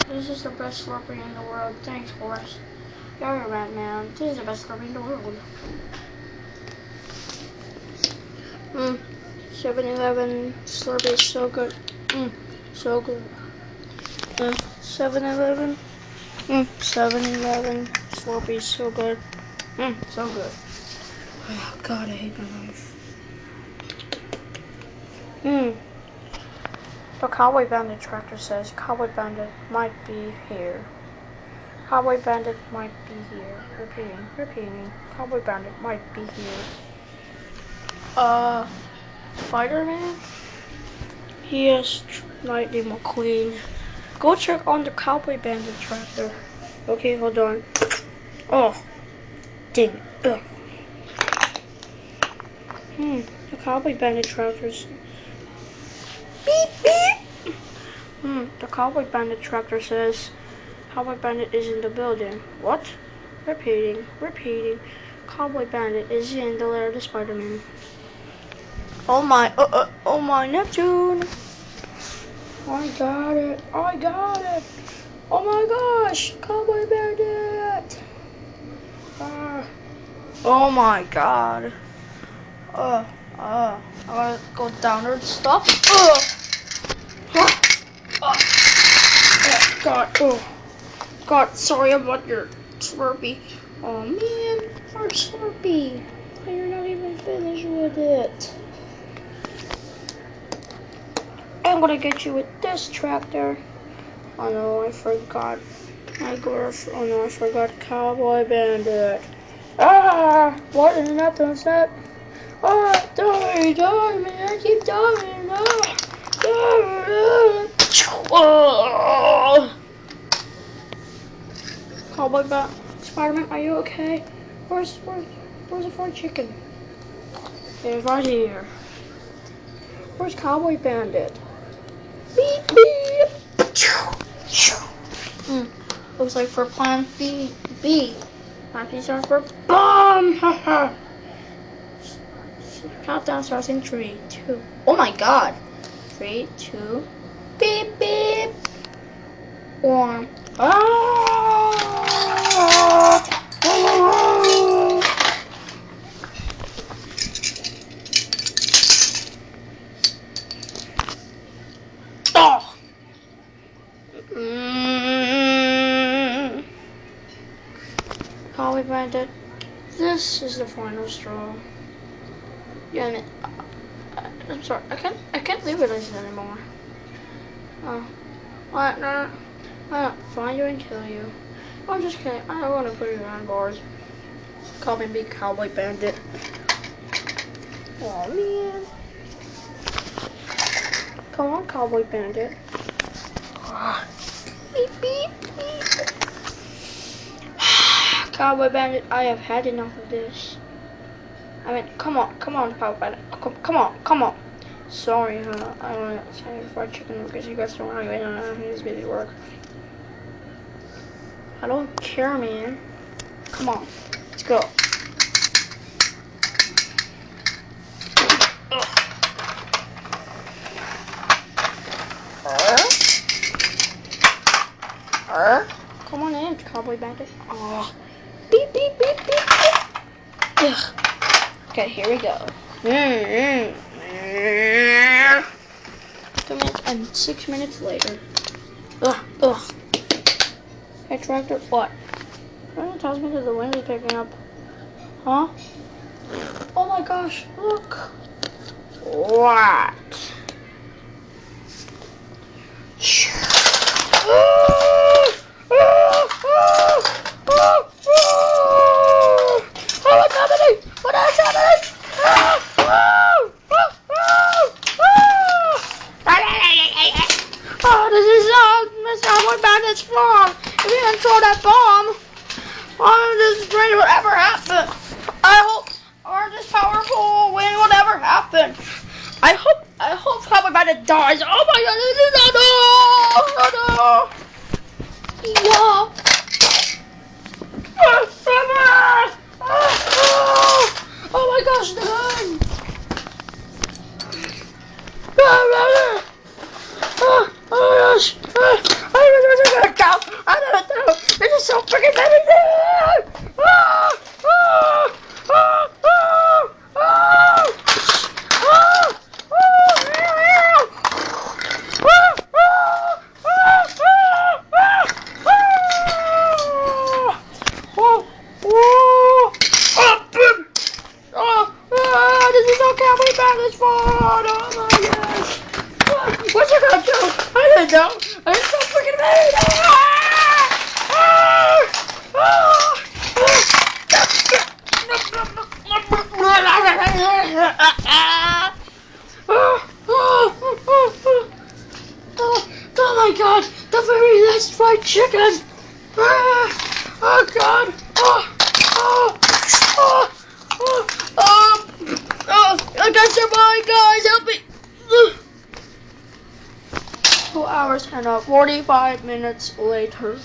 This is the best Slurpee in the world. Thanks, Forrest. You're right, man. This is the best Slurpee in the world. 7-Eleven Slurpee is so good. So good. 7-Eleven. 7-Eleven Slurpee is so good. So good. Oh, God, I hate my life. The Cowboy Bandit tractor says Cowboy Bandit might be here. Cowboy Bandit might be here. Repeating. Cowboy Bandit might be here. Spider-Man? Yes, Lightning McQueen. Go check on the Cowboy Bandit tractor. Okay, hold on. Oh, dang it. The Cowboy Bandit tractors. Beep, beep. The Cowboy Bandit tractor says Cowboy Bandit is in the building. What? Repeating. Cowboy Bandit is in the lair of the Spider-Man. Oh my Neptune! I got it! Oh my gosh! Cowboy Bandit! Oh my God! I gotta go down there and stop. God, sorry about your Slurpee. Oh man, our Slurpee. You're not even finished with it. I'm gonna get you with this tractor. Oh no, I forgot. I forgot Cowboy Bandit. What in the Neptune's that? Die, man, keep dying. Cowboy Bandit, Spider-Man, are you okay? Where's the fried chicken? It's right here. Where's Cowboy Bandit? Beep beep. Looks like for Plan B. Plan B starts for bomb. Countdown starts in 3, 2. Oh my God. 3, 2. Beep beep. 1. Cowboy Bandit, this is the final straw. Yeah, I'm sorry, I can't leave it like this anymore. What? No, I'll find you and kill you. I'm just kidding. I don't want to put you on bars. Call me Big Cowboy Bandit. Oh man. Come on, Cowboy Bandit. Beep beep beep. Cowboy Bandit, I have had enough of this. I mean, come on, Cowboy Bandit. Come on. Sorry, I want to say fried chicken because you guys don't really know his busy work. I don't care, man. Come on, let's go. Come on in, Cowboy Bandit. Beep beep beep beep beep. Ugh. Okay, here we go. 2 minutes and 6 minutes later. Hey, tractor, what? It tells me that the wind is picking up. Huh? Oh my gosh, look. What? What's happening? What is happening? This is Mr. Cowboy Bandit's fault. If you didn't throw that bomb, this rain would ever happen. I hope, or this powerful wind would ever happen. I hope Cowboy Bandit dies. Oh my God! No! Yeah. Oh my gosh, the gun! freaking many things! Ah! Ah! Ah! Ah! Ah! This is so Cowboy Band fun! Oh my gosh! What's it gonna do? I don't know. It's so freaking amazing! Oh my god! The very last fried chicken! Oh god! I got survive, guys! Help me! 2 hours and 45 minutes later.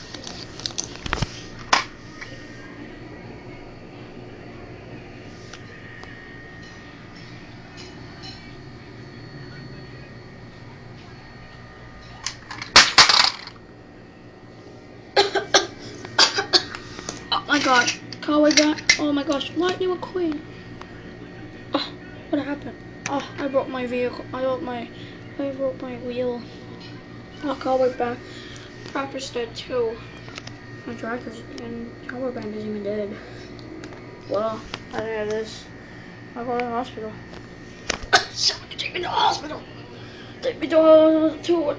Oh my gosh, Cowboy Band. Oh my gosh, Lightning McQueen. Oh, what happened? Oh, I broke my vehicle. I broke my wheel. Oh, Cowboy Band. Tractor's dead too. My tractor's and Cowboy Band isn't even dead. Well, I think it is. I'll go to the hospital. Somebody take me to the hospital. Take me to the hospital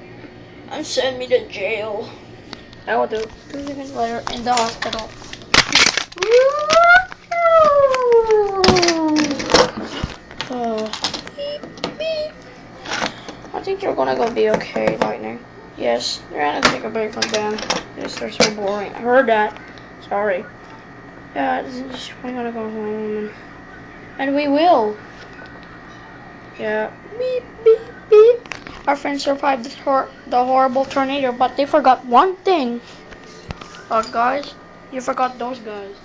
and send me to jail. I will do 2 seconds later in the hospital. Beep, beep. I think you're gonna go be okay, Lightning. Yes, you're gonna take a break from them. Yes, they're so boring. I heard that. Sorry. Yeah, we're gonna go home. And we will. Yeah. Beep, beep, beep. Our friends survived the horrible tornado, but they forgot one thing. Guys, you forgot those guys.